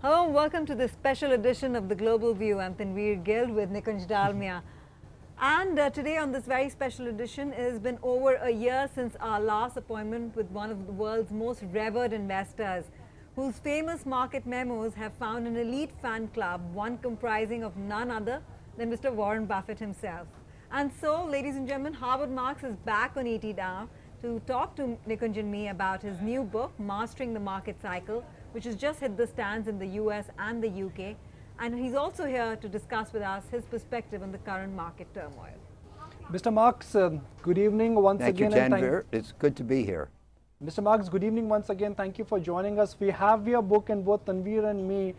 Hello and welcome to this special edition of the Global View. I'm Tanvir Gill with Nikunj Dalmia. And today on this very special edition, it has been over a year since our last appointment with one of the world's most revered investors, whose famous market memos have found an elite fan club, one comprising of none other than Mr. Warren Buffett himself. And so, ladies and gentlemen, Harvard Marx is back on ET now to talk to Nikunj and me about his new book, Mastering the Market Cycle, which has just hit the stands in the US and the UK. And he's also here to discuss with us his perspective on the current market turmoil. Mr. Marx, good evening once again. Thank you, Tanvir. It's good to be here. Mr. Marx, good evening once again. Thank you for joining us. We have your book, and both Tanvir and me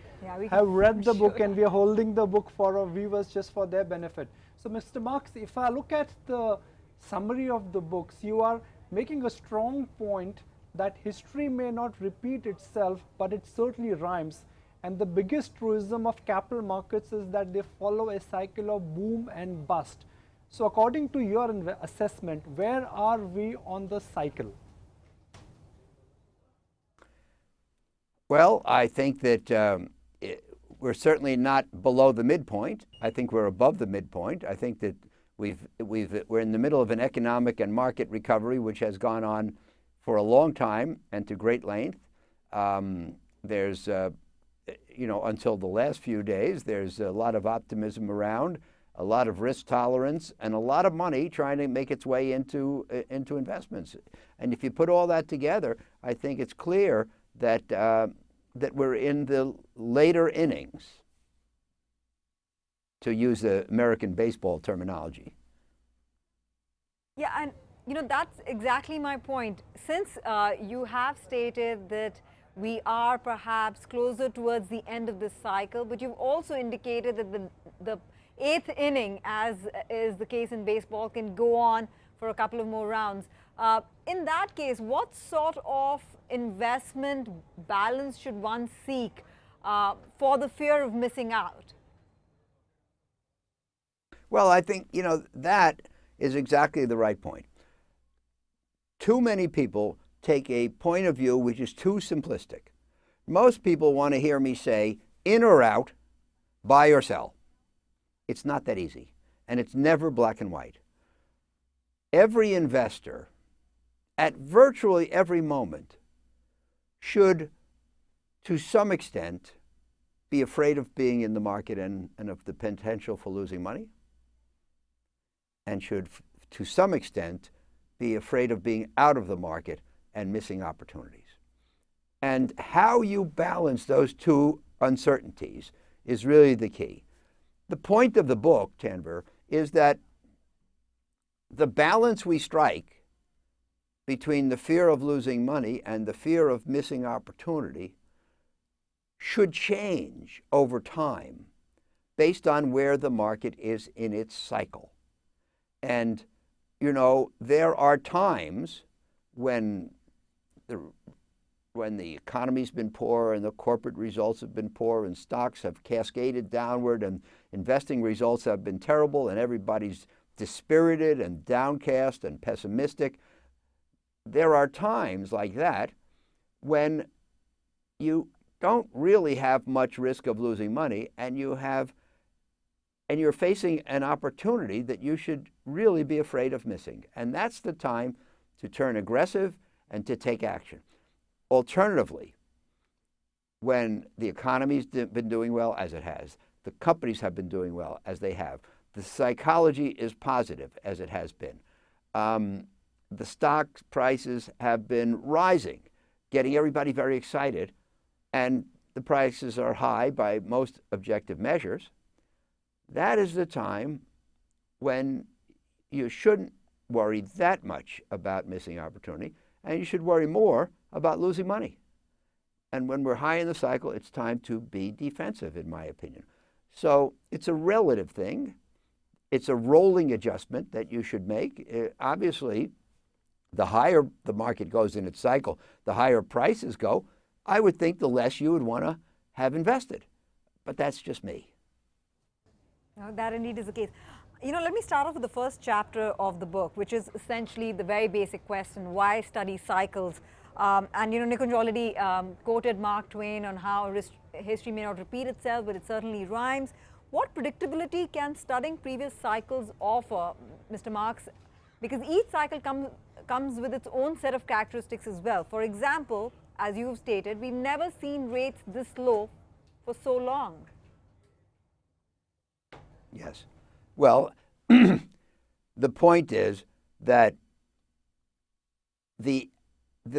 have read the book, and we are holding the book for our viewers just for their benefit. So, Mr. Marx, if I look at the summary of the books, you are making a strong point that history may not repeat itself, but it certainly rhymes. And the biggest truism of capital markets is that they follow a cycle of boom and bust. So according to your assessment, where are we on the cycle? Well, I think that we're certainly not below the midpoint. I think we're above the midpoint. I think that we're in the middle of an economic and market recovery, which has gone on for a long time and to great length. There's, until the last few days, there's a lot of optimism around, a lot of risk tolerance, and a lot of money trying to make its way into investments. And if you put all that together, I think it's clear that that we're in the later innings, to use the American baseball terminology. Yeah, and that's exactly my point. Since you have stated that we are perhaps closer towards the end of this cycle, but you've also indicated that the eighth inning, as is the case in baseball, can go on for a couple of more rounds. In that case, what sort of investment balance should one seek for the fear of missing out? Well, I think, that is exactly the right point. Too many people take a point of view which is too simplistic. Most people want to hear me say, in or out, buy or sell. It's not that easy, and it's never black and white. Every investor, at virtually every moment, should, to some extent, be afraid of being in the market and of the potential for losing money, and should, to some extent, be afraid of being out of the market and missing opportunities. And how you balance those two uncertainties is really the key. The point of the book, Tanvir, is that the balance we strike between the fear of losing money and the fear of missing opportunity should change over time based on where the market is in its cycle. And, there are times when the economy's been poor and the corporate results have been poor and stocks have cascaded downward and investing results have been terrible and everybody's dispirited and downcast and pessimistic. There are times like that when you don't really have much risk of losing money and you're facing an opportunity that you should really be afraid of missing. And that's the time to turn aggressive and to take action. Alternatively, when the economy's been doing well, as it has, the companies have been doing well, as they have, the psychology is positive, as it has been, the stock prices have been rising, getting everybody very excited, and the prices are high by most objective measures, that is the time when you shouldn't worry that much about missing opportunity, and you should worry more about losing money. And when we're high in the cycle, it's time to be defensive, in my opinion. So it's a relative thing. It's a rolling adjustment that you should make. Obviously, the higher the market goes in its cycle, the higher prices go. I would think the less you would want to have invested. But that's just me. That indeed is the case. Let me start off with the first chapter of the book, which is essentially the very basic question: why study cycles? And Nikunj already quoted Mark Twain on how history may not repeat itself, but it certainly rhymes. What predictability can studying previous cycles offer, Mr. Marks? Because each cycle comes with its own set of characteristics as well. For example, as you've stated, we've never seen rates this low for so long. Yes. Well, the point is that the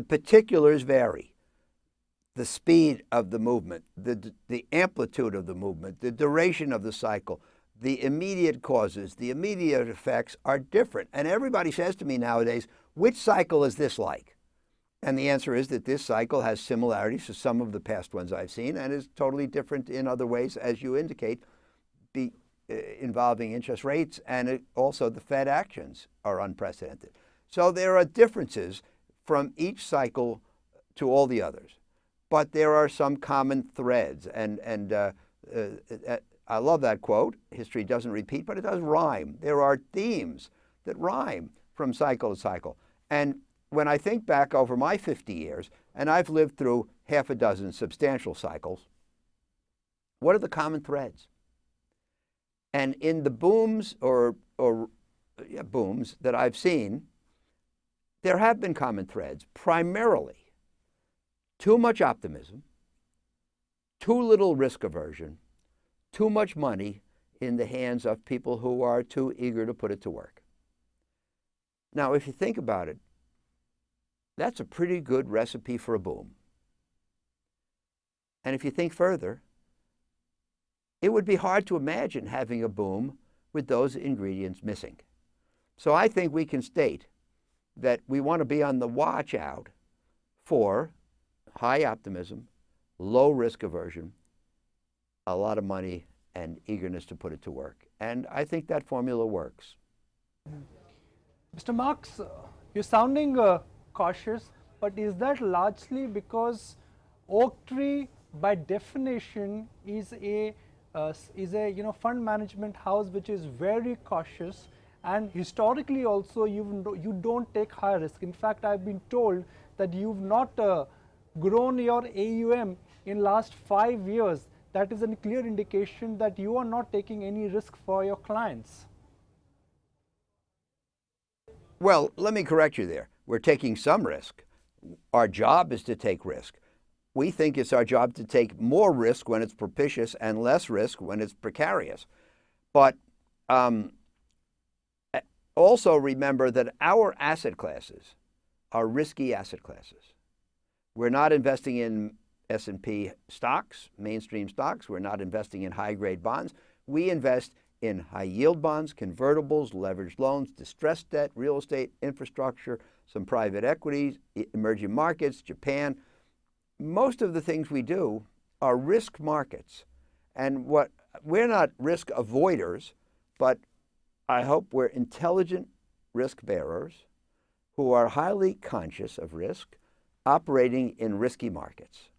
particulars vary. The speed of the movement, the amplitude of the movement, the duration of the cycle, the immediate causes, the immediate effects are different. And everybody says to me nowadays, which cycle is this like? And the answer is that this cycle has similarities to some of the past ones I've seen and is totally different in other ways, as you indicate, involving interest rates, and also the Fed actions are unprecedented. So there are differences from each cycle to all the others. But there are some common threads, and I love that quote, history doesn't repeat, but it does rhyme. There are themes that rhyme from cycle to cycle. And when I think back over my 50 years, and I've lived through half a dozen substantial cycles, what are the common threads? And in the booms booms that I've seen, there have been common threads, primarily too much optimism, too little risk aversion, too much money in the hands of people who are too eager to put it to work. Now, if you think about it, that's a pretty good recipe for a boom. And if you think further, it would be hard to imagine having a boom with those ingredients missing. So I think we can state that we want to be on the watch out for high optimism, low risk aversion, a lot of money, and eagerness to put it to work. And I think that formula works. Mr. Marks, you're sounding cautious, but is that largely because Oaktree, by definition, is a fund management house which is very cautious, and historically also you don't take high risk. In fact, I've been told that you've not grown your AUM in last 5 years. That is a clear indication that you are not taking any risk for your clients. Well, let me correct you there. We're taking some risk. Our job is to take risk. We think it's our job to take more risk when it's propitious and less risk when it's precarious. But also remember that our asset classes are risky asset classes. We're not investing in S&P stocks, mainstream stocks. We're not investing in high-grade bonds. We invest in high-yield bonds, convertibles, leveraged loans, distressed debt, real estate, infrastructure, some private equities, emerging markets, Japan. Most of the things we do are risk markets. And we're not risk avoiders, but I hope we're intelligent risk bearers who are highly conscious of risk, operating in risky markets.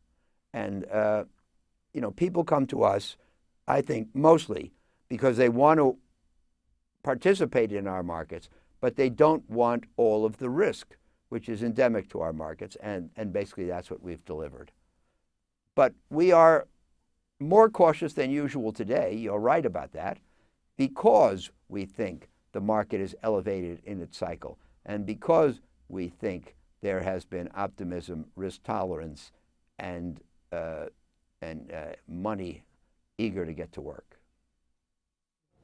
And, people come to us, I think, mostly because they want to participate in our markets, but they don't want all of the risk, which is endemic to our markets, and basically that's what we've delivered. But we are more cautious than usual today, you're right about that, because we think the market is elevated in its cycle, and because we think there has been optimism, risk tolerance, and money eager to get to work.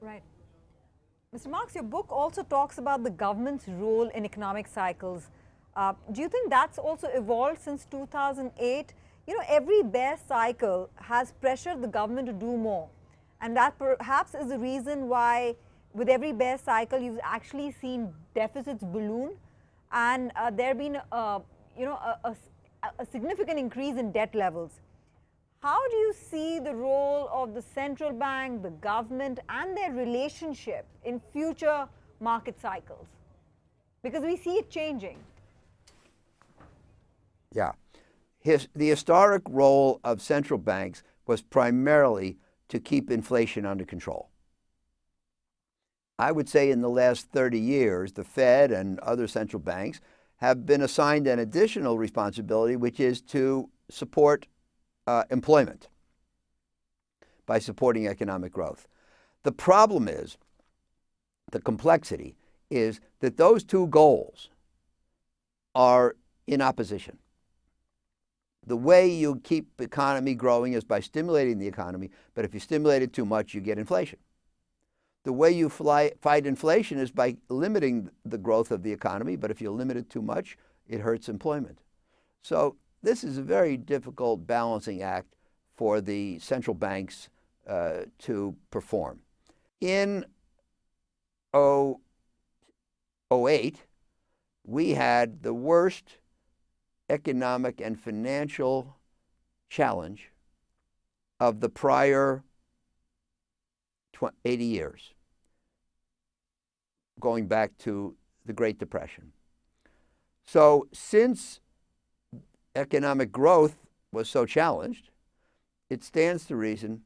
Right. Mr. Marks, your book also talks about the government's role in economic cycles. Do you think that's also evolved since 2008? Every bear cycle has pressured the government to do more. And that perhaps is the reason why with every bear cycle you've actually seen deficits balloon, and there have been a significant increase in debt levels. How do you see the role of the central bank, the government, and their relationship in future market cycles? Because we see it changing. Yeah. The historic role of central banks was primarily to keep inflation under control. I would say in the last 30 years, the Fed and other central banks have been assigned an additional responsibility, which is to support employment by supporting economic growth. The problem is, the complexity is that those two goals are in opposition. The way you keep the economy growing is by stimulating the economy, but if you stimulate it too much, you get inflation. The way you fight inflation is by limiting the growth of the economy, but if you limit it too much, it hurts employment. So this is a very difficult balancing act for the central banks to perform. In 2008, we had the worst economic and financial challenge of the prior 80 years, going back to the Great Depression. So since economic growth was so challenged, it stands to reason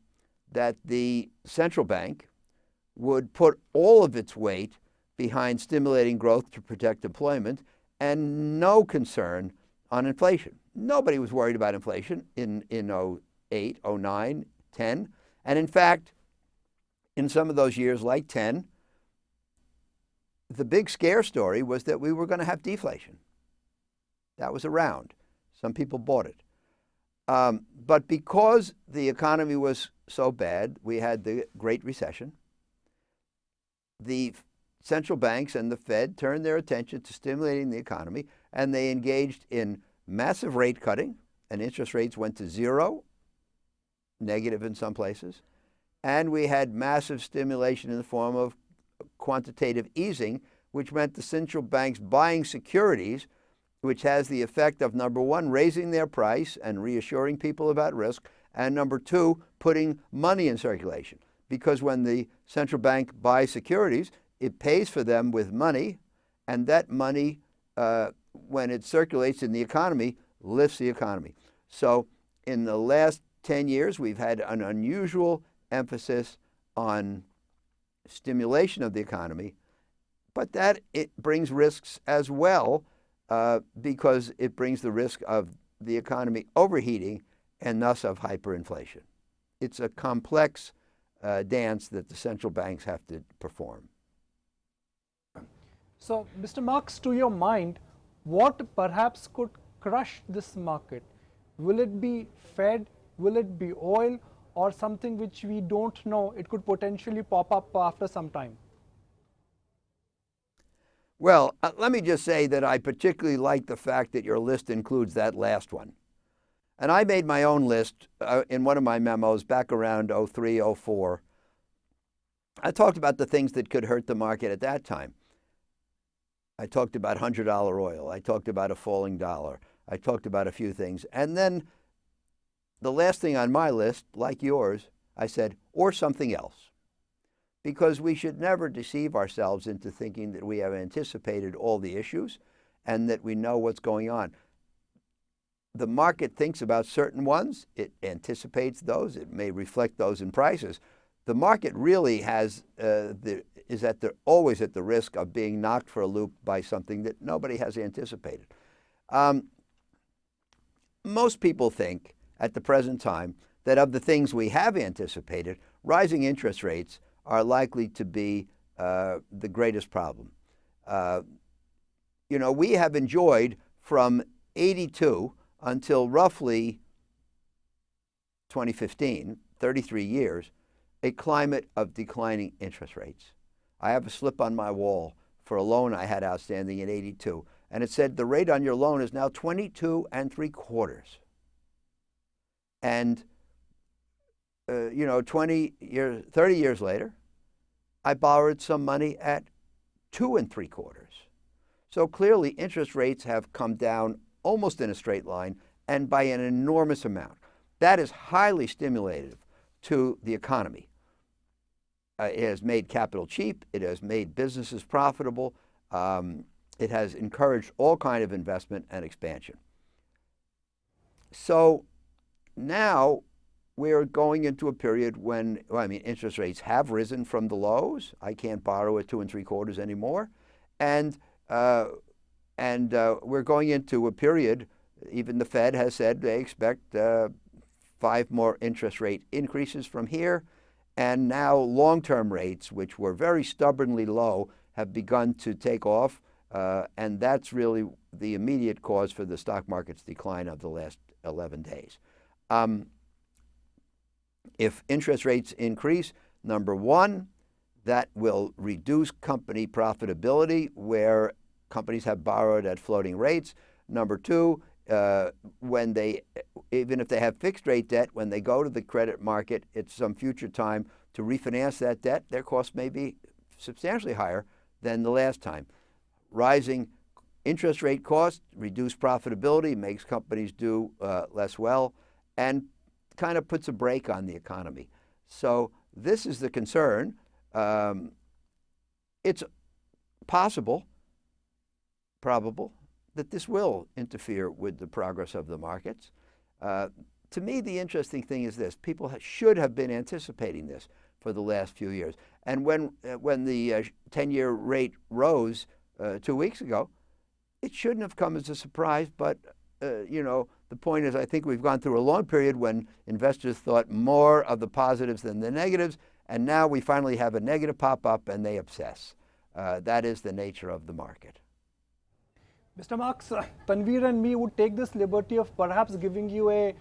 that the central bank would put all of its weight behind stimulating growth to protect employment and no concern on inflation. Nobody was worried about inflation in 08, 09, 10. And in fact, in some of those years like 10, the big scare story was that we were going to have deflation. That was around. Some people bought it. But because the economy was so bad, we had the Great Recession. The central banks and the Fed turned their attention to stimulating the economy, and they engaged in massive rate cutting, and interest rates went to zero, negative in some places. And we had massive stimulation in the form of quantitative easing, which meant the central banks buying securities, which has the effect of, number one, raising their price and reassuring people about risk, and number two, putting money in circulation. Because when the central bank buys securities, it pays for them with money, and that money, when it circulates in the economy, lifts the economy. So in the last 10 years, we've had an unusual emphasis on stimulation of the economy, but that it brings risks as well, because it brings the risk of the economy overheating and thus of hyperinflation. It's a complex dance that the central banks have to perform. So, Mr. Marks, to your mind, what perhaps could crush this market? Will it be Fed? Will it be oil? Or something which we don't know? It could potentially pop up after some time. Well, let me just say that I particularly like the fact that your list includes that last one. And I made my own list in one of my memos back around 03, 04. I talked about the things that could hurt the market at that time. I talked about $100 oil. I talked about a falling dollar. I talked about a few things. And then the last thing on my list, like yours, I said, or something else. Because we should never deceive ourselves into thinking that we have anticipated all the issues and that we know what's going on. The market thinks about certain ones. It anticipates those. It may reflect those in prices. The market really is always at the risk of being knocked for a loop by something that nobody has anticipated. Most people think at the present time that of the things we have anticipated, rising interest rates are likely to be the greatest problem. We have enjoyed from 82 until roughly 2015, 33 years, a climate of declining interest rates. I have a slip on my wall for a loan I had outstanding in 82, and it said the rate on your loan is now 22 3/4. And 30 years later, I borrowed some money at 2 3/4. So clearly interest rates have come down almost in a straight line and by an enormous amount. That is highly stimulative to the economy. It has made capital cheap. It has made businesses profitable. It has encouraged all kind of investment and expansion. So now we're going into a period when, interest rates have risen from the lows. I can't borrow at 2 3/4 anymore. And And we're going into a period, even the Fed has said they expect 5 more interest rate increases from here. And now long-term rates, which were very stubbornly low, have begun to take off. And that's really the immediate cause for the stock market's decline of the last 11 days. If interest rates increase, number one, that will reduce company profitability where companies have borrowed at floating rates. Number two, even if they have fixed rate debt, when they go to the credit market at some future time to refinance that debt, their costs may be substantially higher than the last time. Rising interest rate costs reduce profitability, makes companies do less well, and kind of puts a brake on the economy. So this is the concern. It's possible, probable, that this will interfere with the progress of the markets. To me, the interesting thing is this. People should have been anticipating this for the last few years. And when the 10-year rate rose 2 weeks ago, it shouldn't have come as a surprise, but the point is I think we've gone through a long period when investors thought more of the positives than the negatives, and now we finally have a negative pop up and they obsess. That is the nature of the market. Mr. Marks, Tanvir and me would take this liberty of perhaps giving you a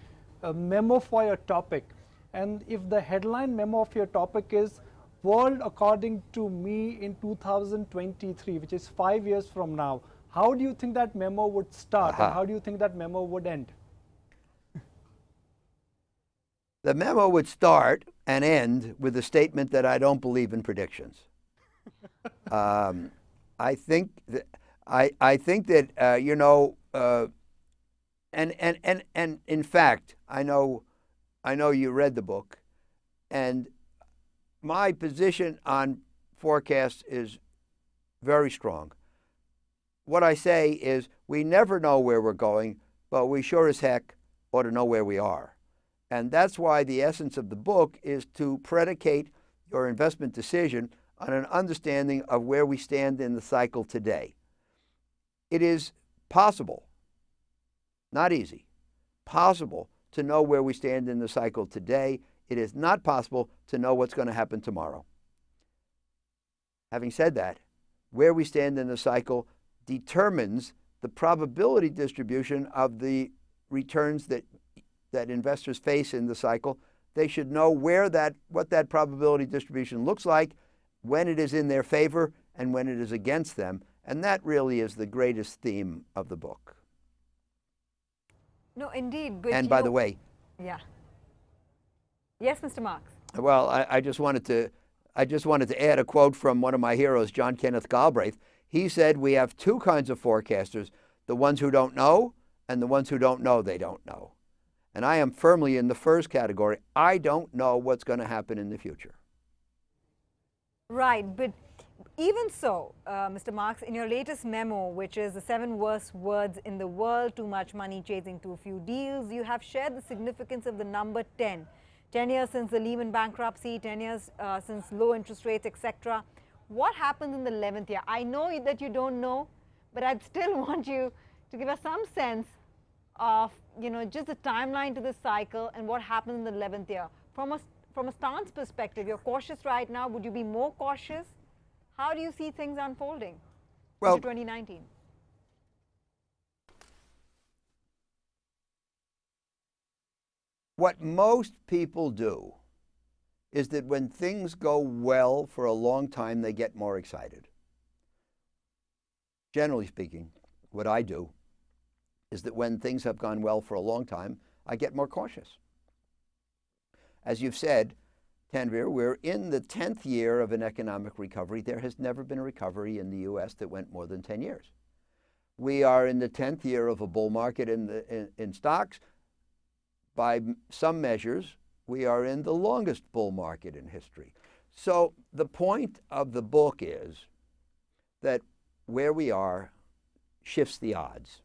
memo for your topic. And if the headline memo of your topic is World According to Me in 2023, which is 5 years from now, how do you think that memo would start and how do you think that memo would end? The memo would start and end with a statement that I don't believe in predictions. I think that and in fact, I know you read the book, and my position on forecasts is very strong. What I say is we never know where we're going, but we sure as heck ought to know where we are. And that's why the essence of the book is to predicate your investment decision on an understanding of where we stand in the cycle today. It is possible, not easy, possible to know where we stand in the cycle today. It is not possible to know what's going to happen tomorrow. Having said that, where we stand in the cycle determines the probability distribution of the returns that investors face in the cycle. They should know what that probability distribution looks like, when it is in their favor and when it is against them. And that really is the greatest theme of the book. No, indeed. But and by the way. Yeah. Yes, Mr. Marks. Well, I just wanted to add a quote from one of my heroes, John Kenneth Galbraith. He said, we have two kinds of forecasters, the ones who don't know and the ones who don't know they don't know. And I am firmly in the first category. I don't know what's going to happen in the future. Right, but even so, Mr. Marks, in your latest memo, which is the 7 worst words in the world, too much money chasing too few deals, you have shared the significance of the number 10. 10 years since the Lehman bankruptcy, 10 years since low interest rates, etc. What happens in the 11th year? I know that you don't know, but I'd still want you to give us some sense of, just the timeline to this cycle and what happens in the 11th year. From a stance perspective, you're cautious right now. Would you be more cautious? How do you see things unfolding into 2019? What most people do is that when things go well for a long time, they get more excited. Generally speaking, what I do is that when things have gone well for a long time, I get more cautious. As you've said, Tanvir, we're in the 10th year of an economic recovery. There has never been a recovery in the U.S. that went more than 10 years. We are in the 10th year of a bull market in stocks. By some measures, we are in the longest bull market in history. So the point of the book is that where we are shifts the odds.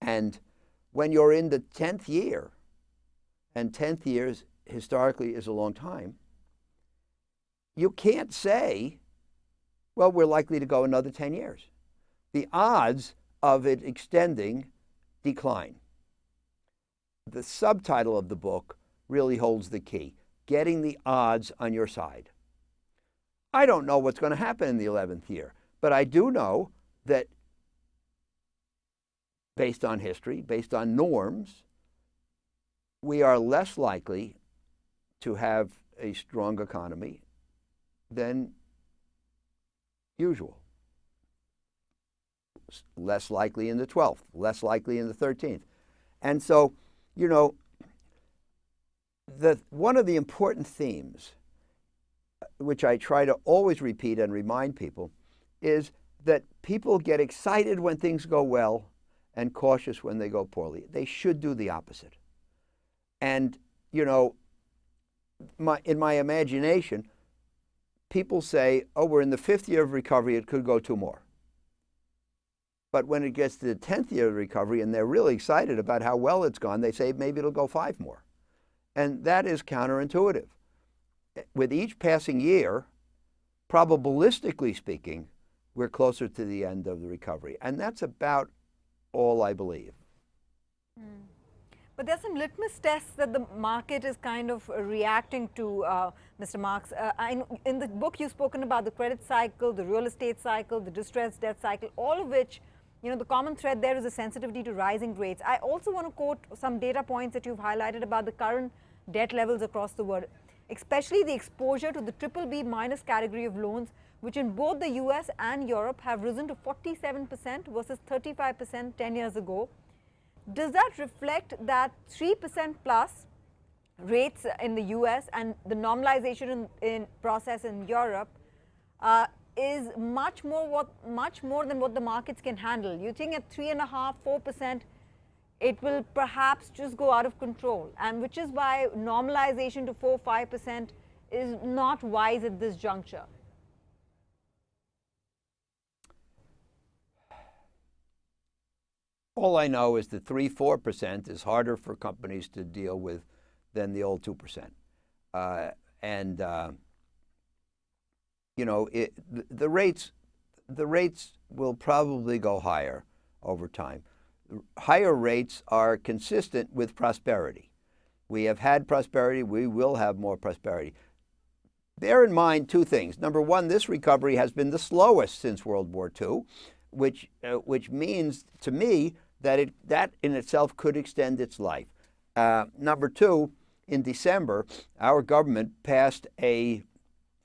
And when you're in the 10th year, and 10th years historically is a long time, you can't say, well, we're likely to go another 10 years. the odds of it extending decline. The subtitle of the book really holds the key: getting the odds on your side. I don't know what's going to happen in the 11th year, but I do know that based on history, based on norms, we are less likely to have a strong economy than usual. Less likely in the 12th, less likely in the 13th. And so, you know, one of the important themes, which I try to always repeat and remind people, is that people get excited when things go well and cautious when they go poorly. They should do the opposite. And, you know, in my imagination, people say, oh, we're in the 5th year of recovery, it could go 2 more. But when it gets to the 10th year of recovery and they're really excited about how well it's gone, they say maybe it'll go 5 more. And that is counterintuitive. With each passing year, probabilistically speaking, we're closer to the end of the recovery. And that's about all I believe. But there's some litmus tests that the market is kind of reacting to, Mr. Marks. In the book, you've spoken about the credit cycle, the real estate cycle, the distressed debt cycle, all of which, you know, the common thread there is a sensitivity to rising rates. I also want to quote some data points that you've highlighted about the current debt levels across the world, especially the exposure to the BBB minus category of loans, which in both the US and Europe have risen to 47% versus 35% 10 years ago. Does that reflect that 3% plus rates in the US and the normalization in process in Europe is much more than what the markets can handle? You think at 3.5%, 4%, it will perhaps just go out of control, and which is why normalization to 4, 5% is not wise at this juncture. All I know is that 3, 4% is harder for companies to deal with than the old 2%. You know, the rates will probably go higher over time. Higher rates are consistent with prosperity. We have had prosperity. We will have more prosperity. Bear in mind 2 things. Number one, this recovery has been the slowest since World War II, which means to me that that in itself could extend its life. Number 2, in December, our government passed a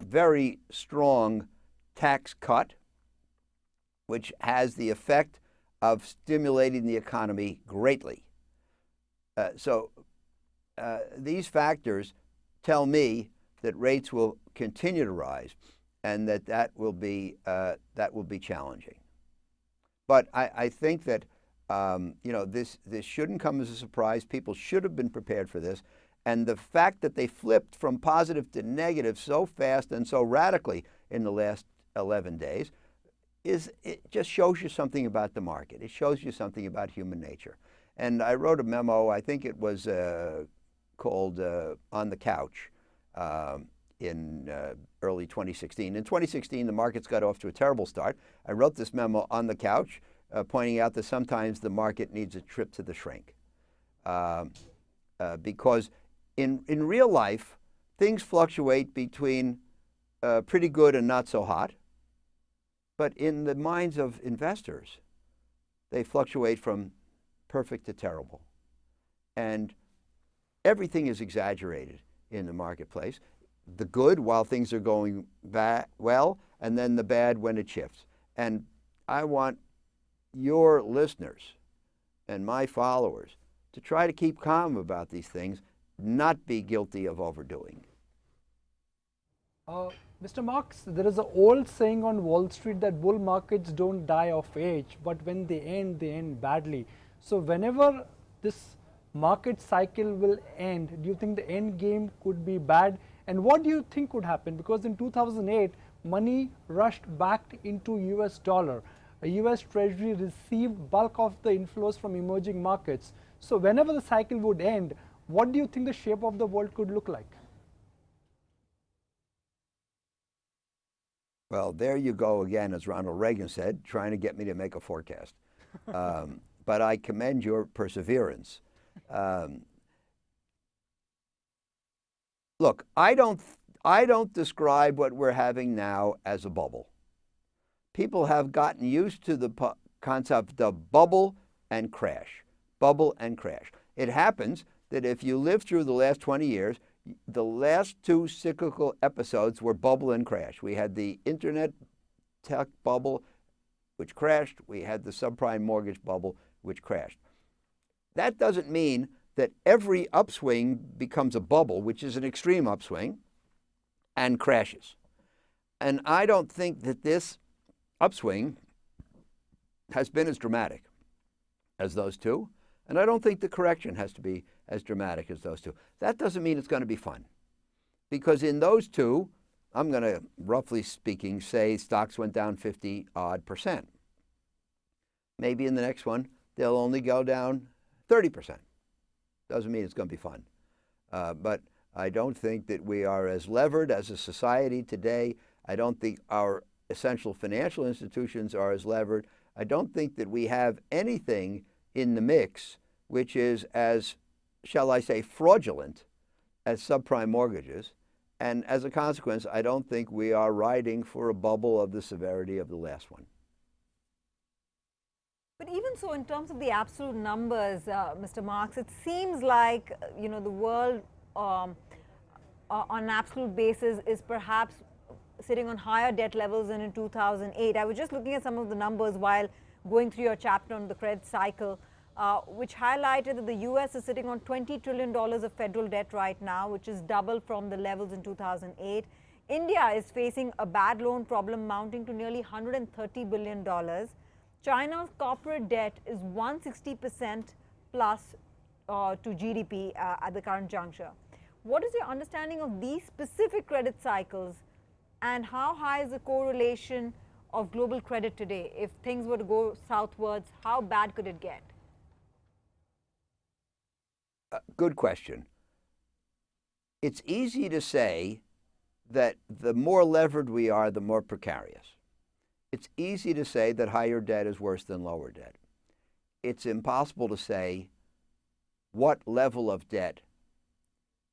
very strong tax cut, which has the effect of stimulating the economy greatly. These factors tell me that rates will continue to rise, and that will be challenging. But I think that you know, this shouldn't come as a surprise. People should have been prepared for this. And the fact that they flipped from positive to negative so fast and so radically in the last 11 days it just shows you something about the market. It shows you something about human nature. And I wrote a memo, I think it was called On the Couch in early 2016. In 2016, the markets got off to a terrible start. I wrote this memo on the couch pointing out that sometimes the market needs a trip to the shrink. Because in real life, things fluctuate between pretty good and not so hot. But in the minds of investors, they fluctuate from perfect to terrible. And everything is exaggerated in the marketplace. The good while things are going well, and then the bad when it shifts. And I want your listeners and my followers to try to keep calm about these things, not be guilty of overdoing. Mr. Marks, there is an old saying on Wall Street that bull markets don't die of age, but when they end badly. So whenever this market cycle will end, do you think the end game could be bad? And what do you think could happen? Because in 2008, money rushed back into US dollar. A US Treasury received bulk of the inflows from emerging markets. So whenever the cycle would end, what do you think the shape of the world could look like? Well, there you go again, as Ronald Reagan said, trying to get me to make a forecast. But I commend your perseverance. Look, I don't describe what we're having now as a bubble. People have gotten used to the concept of bubble and crash, bubble and crash. It happens that if you live through the last 20 years, the last two cyclical episodes were bubble and crash. We had the internet tech bubble, which crashed. We had the subprime mortgage bubble, which crashed. That doesn't mean that every upswing becomes a bubble, which is an extreme upswing, and crashes. And I don't think that this upswing has been as dramatic as those two, and I don't think the correction has to be as dramatic as those two. That doesn't mean it's going to be fun, because in those two, I'm going to, roughly speaking, say stocks went down 50-odd%. Maybe in the next one, they'll only go down 30%. Doesn't mean it's going to be fun. But I don't think that we are as levered as a society today. I don't think our essential financial institutions are as levered. I don't think that we have anything in the mix which is as, shall I say, fraudulent as subprime mortgages. And as a consequence, I don't think we are riding for a bubble of the severity of the last one. But even so, in terms of the absolute numbers, Mr. Marks, it seems like, the world on an absolute basis is perhaps sitting on higher debt levels than in 2008. I was just looking at some of the numbers while going through your chapter on the credit cycle, which highlighted that the US is sitting on $20 trillion of federal debt right now, which is double from the levels in 2008. India is facing a bad loan problem mounting to nearly $130 billion. China's corporate debt is 160% plus to GDP at the current juncture. What is your understanding of these specific credit cycles, and how high is the correlation of global credit today? If things were to go southwards, how bad could it get? Good question. It's easy to say that the more levered we are, the more precarious. It's easy to say that higher debt is worse than lower debt. It's impossible to say what level of debt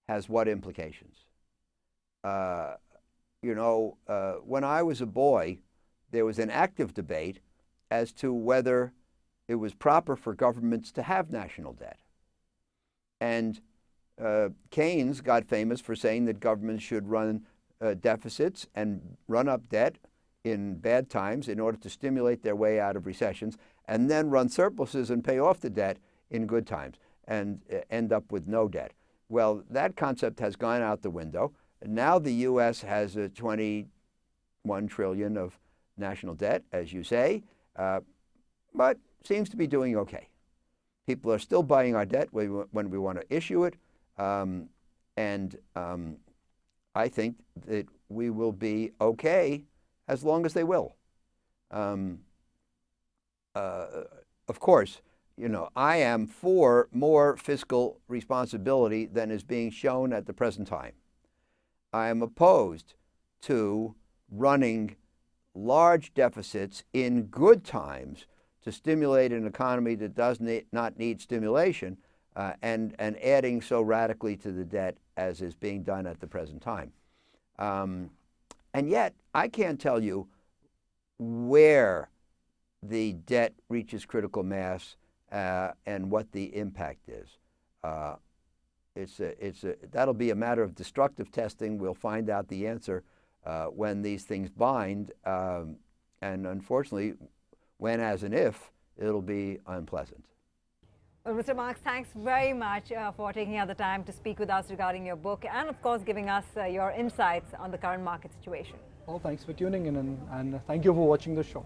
has what implications. When I was a boy, there was an active debate as to whether it was proper for governments to have national debt. And Keynes got famous for saying that governments should run deficits and run up debt in bad times in order to stimulate their way out of recessions, and then run surpluses and pay off the debt in good times and end up with no debt. Well, that concept has gone out the window. Now the U.S. has a $21 trillion of national debt, as you say, but seems to be doing okay. People are still buying our debt when we want to issue it, and I think that we will be okay as long as they will. Of course, I am for more fiscal responsibility than is being shown at the present time. I am opposed to running large deficits in good times to stimulate an economy that does not need stimulation, and adding so radically to the debt as is being done at the present time. And yet, I can't tell you where the debt reaches critical mass and what the impact is. That'll be a matter of destructive testing. We'll find out the answer when these things bind, and unfortunately, when, as and if, it'll be unpleasant. Well, Mr. Marks, thanks very much for taking out the time to speak with us regarding your book, and of course giving us your insights on the current market situation. Well, thanks for tuning in, and thank you for watching the show.